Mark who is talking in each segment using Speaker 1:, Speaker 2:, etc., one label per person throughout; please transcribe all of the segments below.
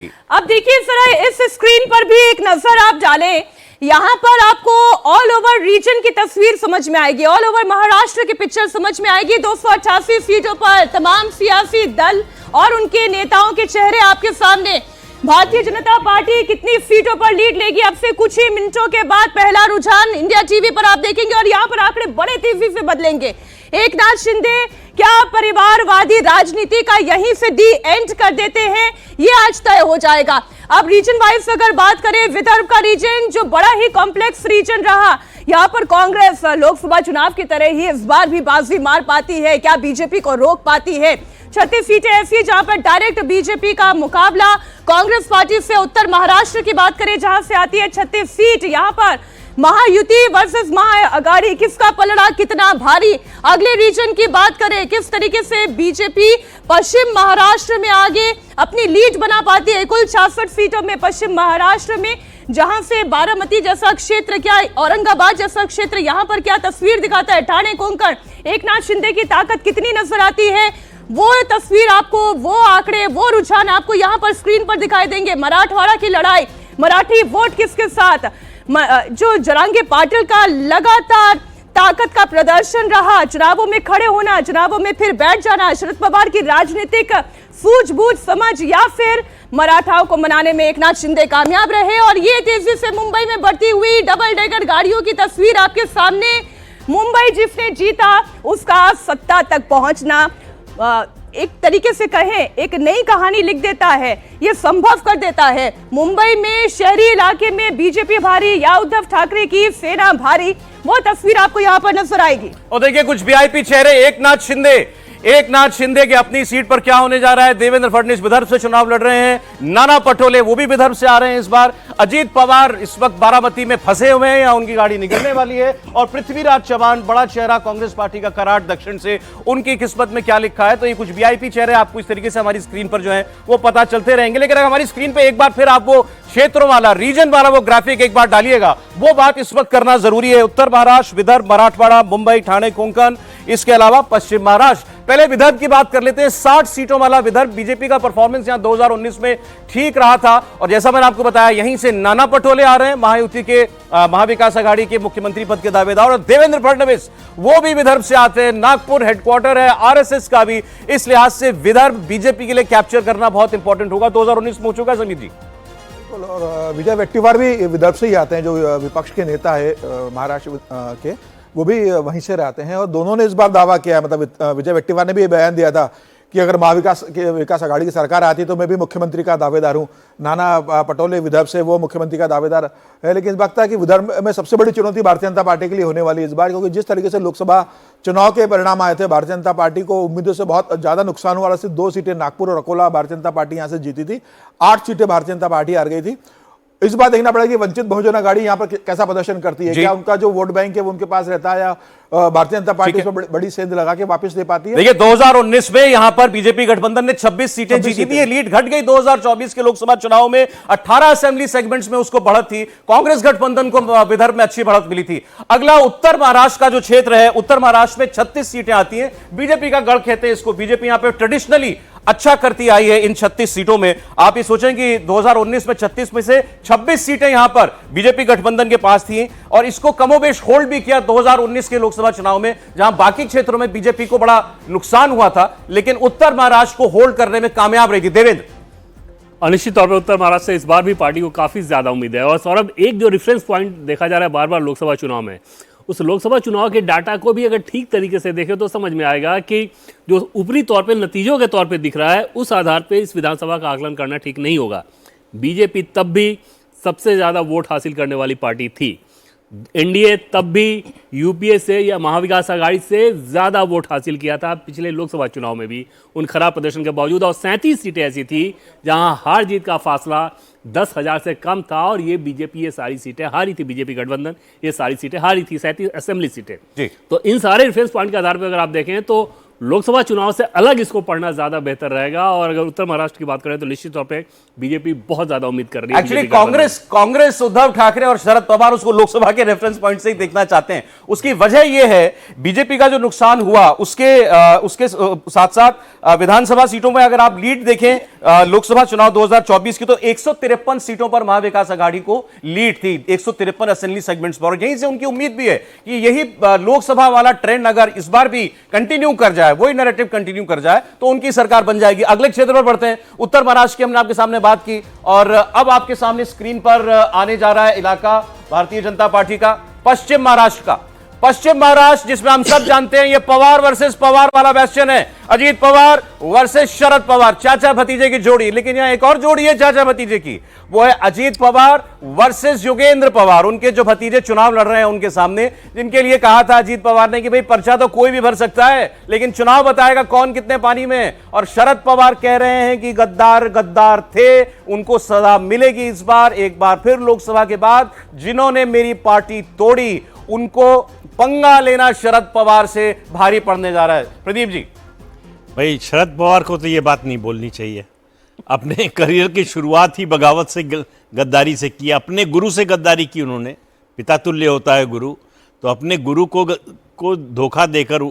Speaker 1: अब देखिए जरा इस स्क्रीन पर भी एक नजर आप डालें। यहाँ पर आपको ऑल ओवर रीजन की तस्वीर समझ में आएगी, ऑल ओवर महाराष्ट्र की पिक्चर समझ में आएगी। 288 सीटों पर तमाम सियासी दल और उनके नेताओं के चेहरे आपके सामने। भारतीय जनता पार्टी कितनी सीटों पर लीड लेगी, अब से कुछ ही मिनटों के बाद पहला रुझान इंडिया टीवी पर आप देखेंगे और यहाँ पर आंकड़े बड़े तेजी से बदलेंगे। एकनाथ शिंदे क्या परिवारवादी राजनीति का यहीं से दी एंड कर देते हैं, ये आज तय हो जाएगा। अब रीजन वाइज अगर बात करें, विदर्भ का रीजन जो बड़ा ही कॉम्प्लेक्स रीजन रहा, यहाँ पर कांग्रेस लोकसभा चुनाव की तरह ही इस बार भी बाजी मार पाती है, क्या बीजेपी को रोक पाती है। 36 सीटें ऐसी है जहां पर डायरेक्ट बीजेपी का मुकाबला कांग्रेस पार्टी से। उत्तर महाराष्ट्र की बात करें जहां से आती है 36 सीट, यहां पर महायुति वर्सेस महाअघाड़ी, किसका पलड़ा कितना भारी। अगले रीजन की बात करें, किस तरीके से बीजेपी पश्चिम महाराष्ट्र में आगे अपनी लीड बना पाती है। कुल 66 सीटों में पश्चिम महाराष्ट्र में, जहां से बारामती जैसा क्षेत्र, क्या औरंगाबाद जैसा क्षेत्र, यहां पर क्या तस्वीर दिखाता है। ठाणे कोंकण, एकनाथ शिंदे की ताकत कितनी नजर आती है, वो तस्वीर आपको, वो आंकड़े, वो रुझान आपको यहां पर स्क्रीन पर दिखाई देंगे। मराठवाड़ा की लड़ाई, मराठी वोट किसके साथ, जो जरांगे पाटिल का लगातार ताकत का प्रदर्शन रहा, चुनावों में खड़े होना, चुनावों में फिर बैठ जाना, शरद पवार की राजनीतिक सूझबूझ समझ या फिर मराठाओं को मनाने में एकनाथ शिंदे कामयाब रहे। और ये तेजी से मुंबई में बढ़ती हुई डबल डेकर गाड़ियों की तस्वीर आपके सामने। मुंबई जिसने जीता उसका सत्ता तक पहुंचना एक तरीके से कहें एक नई कहानी लिख देता है, ये संभव कर देता है। मुंबई में शहरी इलाके में बीजेपी भारी या उद्धव ठाकरे की सेना भारी, वो तस्वीर आपको यहां पर नजर आएगी।
Speaker 2: और देखिए कुछ वीआईपी चेहरे, एकनाथ शिंदे के अपनी सीट पर क्या होने जा रहा है। देवेंद्र फडणवीस विदर्भ से चुनाव लड़ रहे हैं, नाना पटोले वो भी विदर्भ से आ रहे हैं इस बार। अजीत पवार इस वक्त बारामती में फंसे हुए हैं या उनकी गाड़ी निकलने वाली है। और पृथ्वीराज चव्हाण बड़ा चेहरा कांग्रेस पार्टी का कराड़ दक्षिण से, उनकी किस्मत में क्या लिखा है। तो ये कुछ वीआईपी चेहरे आपको इस तरीके से हमारी स्क्रीन पर जो है वो पता चलते रहेंगे। लेकिन अगर हमारी स्क्रीन पर एक बार फिर आप वो क्षेत्रों वाला, रीजन वाला वो ग्राफिक एक बार डालिएगा, वो बात इस वक्त करना जरूरी है। उत्तर महाराष्ट्र, विदर्भ, मराठवाड़ा, मुंबई, ठाणे, कोंकण, इसके अलावा पश्चिम महाराष्ट्र। पहले विदर्भ की बात कर लेते हैं। 60 सीटों वाला विदर्भ, बीजेपी का परफॉर्मेंस यहां 2019 में ठीक रहा था। और जैसा मैंने आपको बताया, यहीं से नाना पटोले आ रहे हैं, महायुति के महाविकास आघाड़ी के मुख्यमंत्री पद के दावेदार। और देवेंद्र फडणवीस वो भी विदर्भ से आते हैं, नागपुर हेडक्वार्टर है आरएसएस का भी। इस लिहाज से विदर्भ बीजेपी के लिए कैप्चर करना बहुत इंपॉर्टेंट होगा। 2019 में हो चुका है समीर जी।
Speaker 3: और विजय वेट्टीवार भी विदर्भ से ही आते हैं, जो विपक्ष के नेता है महाराष्ट्र के, वो भी वहीं से रहते हैं। और दोनों ने इस बार दावा किया है, मतलब विजय वेट्टीवार ने भी बयान दिया था कि अगर विकास आघाड़ी की सरकार आती तो मैं भी मुख्यमंत्री का दावेदार हूं। नाना पटोले विदर्भ से, वो मुख्यमंत्री का दावेदार है। लेकिन इस वक्त है कि विदर्भ में सबसे बड़ी चुनौती भारतीय जनता पार्टी के लिए होने वाली है इस बार, क्योंकि जिस तरीके से लोकसभा चुनाव के परिणाम आए थे, भारतीय जनता पार्टी को उम्मीदों से बहुत ज्यादा नुकसान हुआ। सिर्फ 2 सीटें नागपुर और अकोला भारतीय जनता पार्टी यहां से जीती थी, 8 सीटें भारतीय जनता पार्टी हार गई थी। इस बार देखना पड़ेगा कि वंचित बहुजन आघाड़ी यहाँ पर कैसा प्रदर्शन करती है, क्या उनका जो वोट बैंक है वो उनके पास रहता है, या भारतीय जनता पार्टी उसमें बड़ी सेंध लगा के वापस दे पाती है।
Speaker 2: देखिए 2019 में यहां पर बीजेपी गठबंधन ने 26 सीटें जीती थी, ये लीड घट गई। 2024 के लोकसभा चुनाव में 18 असेंबली सेगमेंट्स में उसको बढ़त थी। कांग्रेस गठबंधन को विदर्भ में अच्छी बढ़त मिली थी। अगला उत्तर महाराष्ट्र का जो क्षेत्र है, उत्तर महाराष्ट्र में 36 सीटें आती हैं, बीजेपी का गढ़ कहते हैं इसको। बीजेपी यहां पर ट्रेडिशनली अच्छा करती आई है इन 36 सीटों में। आप ये सोचें कि 2019 में 36 में से 26 सीटें यहां पर बीजेपी गठबंधन के पास थी, और इसको कमोबेश होल्ड भी किया 2019 के लोकसभा चुनाव में, जहां बाकी क्षेत्रों में बीजेपी को बड़ा नुकसान हुआ था, लेकिन उत्तर महाराष्ट्र को होल्ड करने में कामयाब रही थी। देवेंद्र,
Speaker 4: अनिश्चित तौर पर उत्तर महाराष्ट्र से इस बार भी पार्टी को काफी ज्यादा उम्मीद है। और सौरभ, एक जो रेफरेंस पॉइंट देखा जा रहा है बार बार लोकसभा चुनाव में, उस लोकसभा चुनाव के डाटा को भी अगर ठीक तरीके से देखें तो समझ में आएगा कि जो ऊपरी तौर पे नतीजों के तौर पे दिख रहा है, उस आधार पे इस विधानसभा का आकलन करना ठीक नहीं होगा। बीजेपी तब भी सबसे ज्यादा वोट हासिल करने वाली पार्टी थी, एनडीए तब भी यूपीए से या महाविकास आघाड़ी से ज्यादा वोट हासिल किया था पिछले लोकसभा चुनाव में भी, उन खराब प्रदर्शन के बावजूद। और 37 सीटें ऐसी थी जहां हार जीत का फासला 10,000 से कम था, और ये बीजेपी ये सारी सीटें हारी थी, बीजेपी गठबंधन ये सारी सीटें हारी थी, 37 असेंबली सीटें। तो इन सारे रेफरेंस पॉइंट के आधार पर अगर आप देखें तो लोकसभा चुनाव से अलग इसको पढ़ना ज्यादा बेहतर रहेगा। और अगर उत्तर महाराष्ट्र की बात करें तो निश्चित तौर पे बीजेपी बहुत ज्यादा उम्मीद कर रही है।
Speaker 2: एक्चुअली
Speaker 4: BJP का
Speaker 2: कांग्रेस उद्धव ठाकरे और शरद पवार उसको लोकसभा के रेफरेंस पॉइंट से ही देखना चाहते हैं। उसकी वजह यह है बीजेपी का जो नुकसान हुआ उसके साथ साथ विधानसभा सीटों में अगर आप लीड देखें लोकसभा चुनाव 2024 की, तो 153 सीटों पर महाविकास आघाड़ी को लीड थी, 153 असेंबली सेगमेंट्स पर। और यहीं से उनकी उम्मीद भी है कि यही लोकसभा वाला ट्रेंड अगर इस बार भी कंटिन्यू कर जाए, वही नैरेटिव कंटिन्यू कर जाए, तो उनकी सरकार बन जाएगी। अगले क्षेत्र पर बढ़ते हैं। उत्तर महाराष्ट्र की हमने आपके सामने बात की और अब आपके सामने स्क्रीन पर आने जा रहा है इलाका भारतीय जनता पार्टी का, पश्चिम महाराष्ट्र का। पश्चिम महाराष्ट्र जिसमें हम सब जानते हैं ये पवार वर्सेस पवार वाला क्वेश्चन है, अजीत पवार वर्सेस शरद पवार, चाचा भतीजे की जोड़ी। लेकिन यहां एक और जोड़ी है चाचा भतीजे की, वो है अजीत पवार वर्सेस योगेंद्र पवार, उनके जो भतीजे चुनाव लड़ रहे हैं उनके सामने, जिनके लिए कहा था अजीत पवार ने कि भाई पर्चा तो कोई भी भर सकता है लेकिन चुनाव बताएगा कौन कितने पानी में। और शरद पवार कह रहे हैं कि गद्दार गद्दार थे, उनको सजा मिलेगी इस बार, एक बार फिर लोकसभा के बाद जिन्होंने मेरी पार्टी तोड़ी उनको पंगा लेना शरद पवार से भारी पड़ने जा रहा है। प्रदीप जी,
Speaker 5: भाई शरद पवार को तो ये बात नहीं बोलनी चाहिए। अपने करियर की शुरुआत ही बगावत से गद्दारी से की, अपने गुरु से गद्दारी की उन्होंने। पिता तुल्य होता है गुरु, तो अपने गुरु को धोखा देकर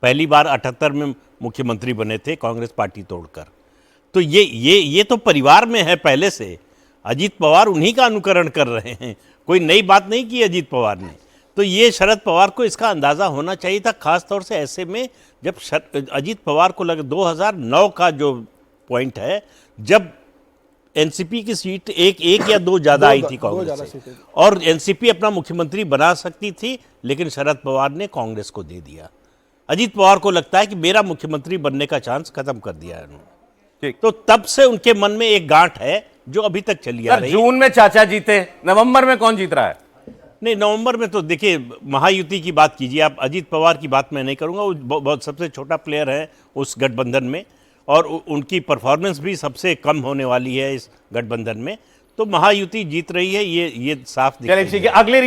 Speaker 5: पहली बार 78 में मुख्यमंत्री बने थे कांग्रेस पार्टी तोड़कर। तो ये तो परिवार में है पहले से। अजीत पवार उन्हीं का अनुकरण कर रहे हैं, कोई नई बात नहीं की अजीत पवार ने। तो ये शरद पवार को इसका अंदाज़ा होना चाहिए था, खास तौर से ऐसे में जब अजीत पवार को लगे 2009 का जो पॉइंट है, जब एनसीपी की सीट एक या दो ज़्यादा आई थी कांग्रेस से, और एनसीपी अपना मुख्यमंत्री बना सकती थी, लेकिन शरद पवार ने कांग्रेस को दे दिया। अजीत पवार को लगता है कि मेरा मुख्यमंत्री बनने का चांस खत्म कर दिया है उन्होंने। तो तब से उनके मन में एक गांठ है जो अभी तक चली आ रही है।
Speaker 2: जून में चाचा जीते, नवंबर में कौन जीत रहा है?
Speaker 5: नहीं, नवंबर में तो देखिए महायुति की बात कीजिए आप, अजीत पवार की बात मैं नहीं करूंगा, वो बहुत सबसे छोटा प्लेयर है उस गठबंधन में, और उनकी परफॉर्मेंस भी सबसे कम होने वाली है इस गठबंधन में। तो महायुति जीत रही है, ये साफ दिख रही है।
Speaker 2: अगले